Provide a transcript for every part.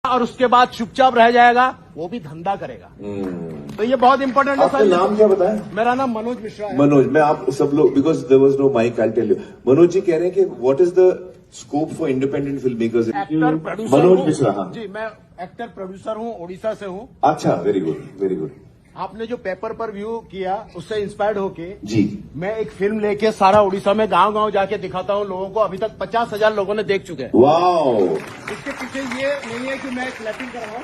और उसके बाद चुपचाप रह जाएगा, वो भी धंधा करेगा। तो ये बहुत इंपॉर्टेंट है। आपका नाम क्या बताएं? मेरा नाम मनोज मिश्रा है। मनोज, मैं आप सब लोग, because there was no mic, I tell you. Manoj ji कह रहे हैं कि what is the scope for independent film makers? Actor producer Manoj Mishra, हाँ जी, मैं एक्टर प्रोड्यूसर हूँ, उड़ीसा से हूँ। अच्छा, वेरी गुड वेरी गुड। आपने जो पेपर पर व्यू किया उससे इंस्पायर्ड होके जी मैं एक फिल्म लेके सारा उड़ीसा में गांव-गांव जाके दिखाता हूँ लोगों को। अभी तक 50,000 लोगों ने देख चुके हैं। वाओ। इसके पीछे ये नहीं है कि मैं क्लैपिंग कर रहा हूँ,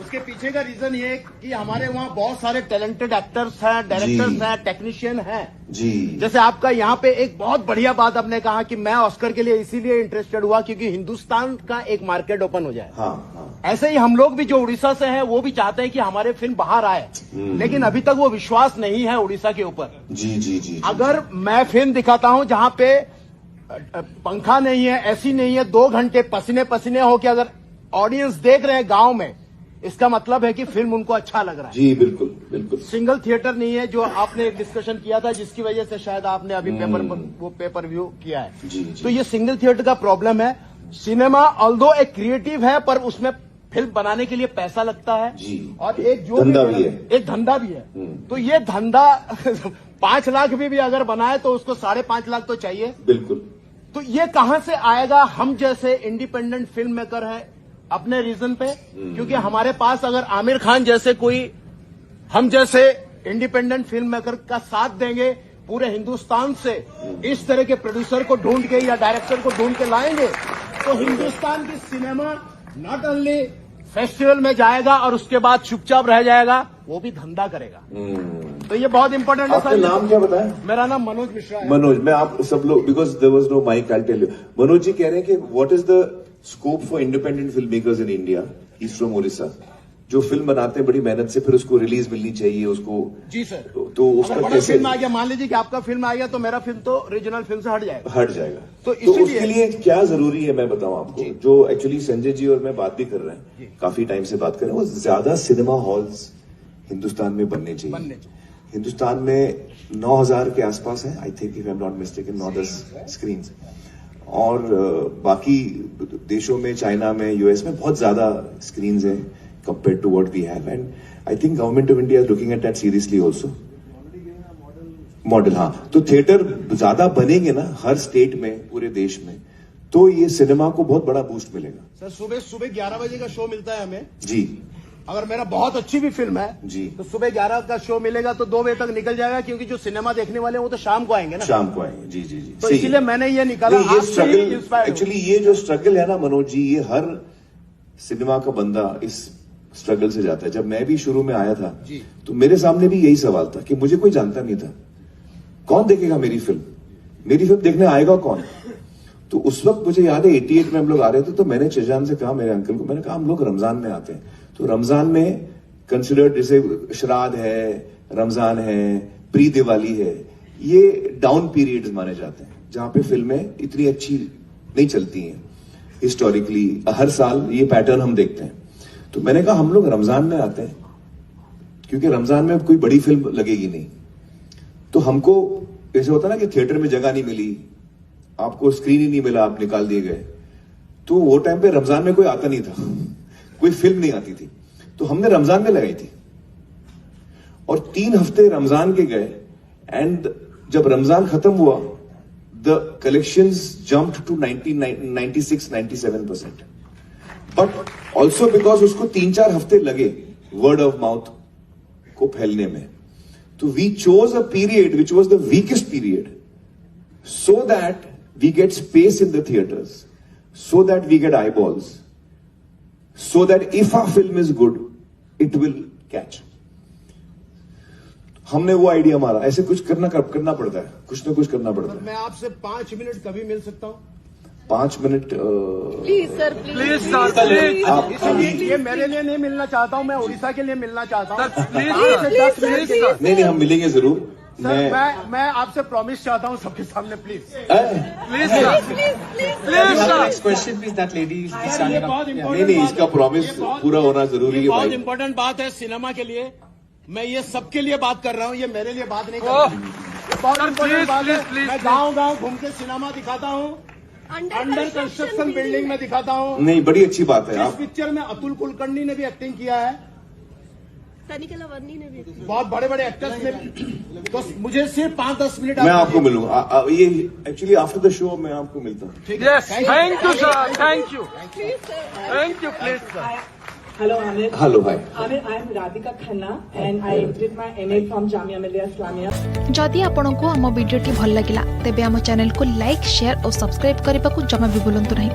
उसके पीछे का रीजन ये है कि हमारे वहाँ बहुत सारे टैलेंटेड एक्टर्स हैं, डायरेक्टर्स हैं, टेक्नीशियन हैं जी। जैसे आपका यहाँ पे एक बहुत बढ़िया बात आपने कहा कि मैं ऑस्कर के लिए इसीलिए इंटरेस्टेड हुआ क्योंकि हिंदुस्तान का एक मार्केट ओपन हो जाए। हाँ। ऐसे ही हम लोग भी जो उड़ीसा से हैं वो भी चाहते हैं कि हमारे फिल्म बाहर आए, लेकिन अभी तक वो विश्वास नहीं है उड़ीसा के ऊपर। जी। अगर मैं फिल्म दिखाता हूं जहां पे पंखा नहीं है, ऐसी नहीं है, 2 घंटे पसीने पसीने हो के अगर ऑडियंस देख रहे हैं गांव में, इसका मतलब है कि फिल्म उनको अच्छा लग रहा है। जी बिल्कुल बिल्कुल। सिंगल थिएटर नहीं है जो आपने एक डिस्कशन किया था जिसकी वजह से शायद आपने अभी पेपर व्यू किया है। जी। तो ये सिंगल थिएटर का प्रॉब्लम है। सिनेमा ऑल्दो एक क्रिएटिव है पर उसमें फिल्म बनाने के लिए पैसा लगता है जी। और एक जो धंधा भी है, एक धंधा भी है। तो ये धंधा 5 लाख भी अगर बनाए तो उसको 5.5 लाख तो चाहिए। बिल्कुल। तो ये कहां से आएगा? हम जैसे इंडिपेंडेंट फिल्म मेकर है अपने रीजन पे, क्योंकि हमारे पास अगर आमिर खान जैसे कोई हम जैसे इंडिपेंडेंट फिल्म मेकर का साथ देंगे, पूरे हिंदुस्तान से इस तरह के प्रोड्यूसर को ढूंढ के या डायरेक्टर को ढूंढ के लाएंगे तो हिंदुस्तान की सिनेमा नॉट ओनली फेस्टिवल में जाएगा और उसके बाद चुपचाप रह जाएगा, वो भी धंधा करेगा। तो ये बहुत इंपॉर्टेंट है। आपका नाम क्या बताएं? मेरा नाम मनोज मिश्रा है। मनोज, मैं आप सब लोग, because there was no mic, I tell you. Manoj ji कह रहे हैं कि what is the scope for independent film makers in India, east from Odisha, जो फिल्म बनाते हैं बड़ी मेहनत से, फिर उसको रिलीज मिलनी चाहिए उसको। जी सर। तो उसका कैसे फिल्म आ गया, मान लीजिए कि आपका फिल्म आ गया तो मेरा फिल्म तो रीजनल फिल्म से हट जाएगा। तो उसके लिए क्या जरूरी है मैं बताऊं आपको, जो एक्चुअली संजय जी और मैं बात भी कर रहे हैं, काफी टाइम से बात कर रहे हैं, वो ज्यादा सिनेमा हॉल्स हिंदुस्तान में बनने चाहिए। हिंदुस्तान में 9,000 के आसपास है, I think, if I am not mistaken, 9-10 screen, और बाकी देशों में, चाइना में, यूएस में बहुत ज्यादा स्क्रीन है compared to what we have, and I think government of India is looking at that seriously also. Model, हाँ। तो थिएटर ज्यादा बनेंगे ना हर स्टेट में, पूरे देश में, तो ये सिनेमा को बहुत बड़ा बूस्ट मिलेगा। सर सुबह 11 बजे का शो मिलता है हमें जी। अगर मेरा बहुत अच्छी भी फिल्म है जी, तो सुबह 11 का शो मिलेगा तो 2 बजे तक निकल जाएगा, क्योंकि जो सिनेमा देखने वाले हैं वो तो शाम को आएंगे ना। शाम को आएंगे। जी। तो इसीलिए मैंने ये निकाला। ये स्ट्रगल, एक्चुअली ये जो स्ट्रगल है ना मनोज जी, ये हर सिनेमा का बंदा इस स्ट्रगल से जाता है। जब मैं भी शुरू में आया था तो मेरे सामने भी यही सवाल था कि मुझे कोई जानता नहीं था, कौन देखेगा मेरी फिल्म देखने आएगा कौन? तो उस वक्त मुझे याद है 88 में हम लोग आ रहे थे, तो मैंने चजान से कहा, मेरे अंकल को, मैंने कहा हम लोग रमजान में आते हैं, तो रमजान में कंसिडर्ड, जैसे श्राद्ध है, रमजान है, प्री दिवाली है, ये डाउन पीरियड्स माने जाते हैं जहां पे फिल्में इतनी अच्छी नहीं चलती हैं। हिस्टोरिकली हर साल ये पैटर्न हम देखते हैं। तो मैंने कहा हम लोग रमजान में आते हैं क्योंकि रमजान में कोई बड़ी फिल्म लगेगी नहीं, तो हमको ऐसे होता ना कि थिएटर में जगह नहीं मिली, आपको स्क्रीन ही नहीं मिला, आप निकाल दिए गए। तो वो टाइम पे रमजान में कोई आता नहीं था, कोई फिल्म नहीं आती थी, तो हमने रमजान में लगाई थी और 3 हफ्ते रमजान के गए, एंड जब रमजान खत्म हुआ the collections jumped to 96-97%, but also because उसको 3-4 हफ्ते लगे वर्ड ऑफ माउथ को फैलने में। तो we chose a period which was the weakest period, so that we get space in the theatres, so that we get eyeballs, so that if our film is good, it will catch. हमने वो idea मारा, ऐसे कुछ करना पड़ता है, कुछ ना कुछ करना पड़ता है। मैं आपसे 5 मिनट कभी मिल सकता हूँ? 5 मिनट प्लीज सर, प्लीज। ये मेरे लिए नहीं मिलना चाहता हूँ, मैं उड़ीसा के लिए मिलना चाहता हूँ। नहीं, हम मिलेंगे जरूर। मैं आपसे प्रॉमिस चाहता हूँ सबके सामने, प्लीज। नहीं, इसका प्रॉमिस पूरा होना जरूरी है। बहुत इंपॉर्टेंट बात है सिनेमा के लिए, मैं ये सबके लिए बात कर रहा हूँ, ये मेरे लिए बात नहीं कर रहा हूँ। बहुत इंपॉर्टेंट बात है। मैं गाँव घूम के सिनेमा दिखाता हूँ, अंडर कंस्ट्रक्शन बिल्डिंग में दिखाता हूँ। नहीं, बड़ी अच्छी बात है। इस आप पिक्चर में अतुल कुलकर्णी ने भी एक्टिंग किया है, तनिकला वर्नी ने भी। बहुत बड़े बड़े एक्टर्स ने भी। तो मुझे सिर्फ 5-10 मिनट मैं आपको मिलूंगा। ये एक्चुअली आफ्टर द शो मैं आपको मिलता हूँ। Yes, thank you, sir. Thank you. Please, sir. Thank you, please, sir. Hello, Amir. Hello भाई। Amir, I am Radhika Khanna and I did my MA from Jamia Millia Islamia. जदि आपंक आम भिडी भल लगा तेब आम चैनल को लाइक शेयर और subscribe करने को जमा भी भूलु नहीं।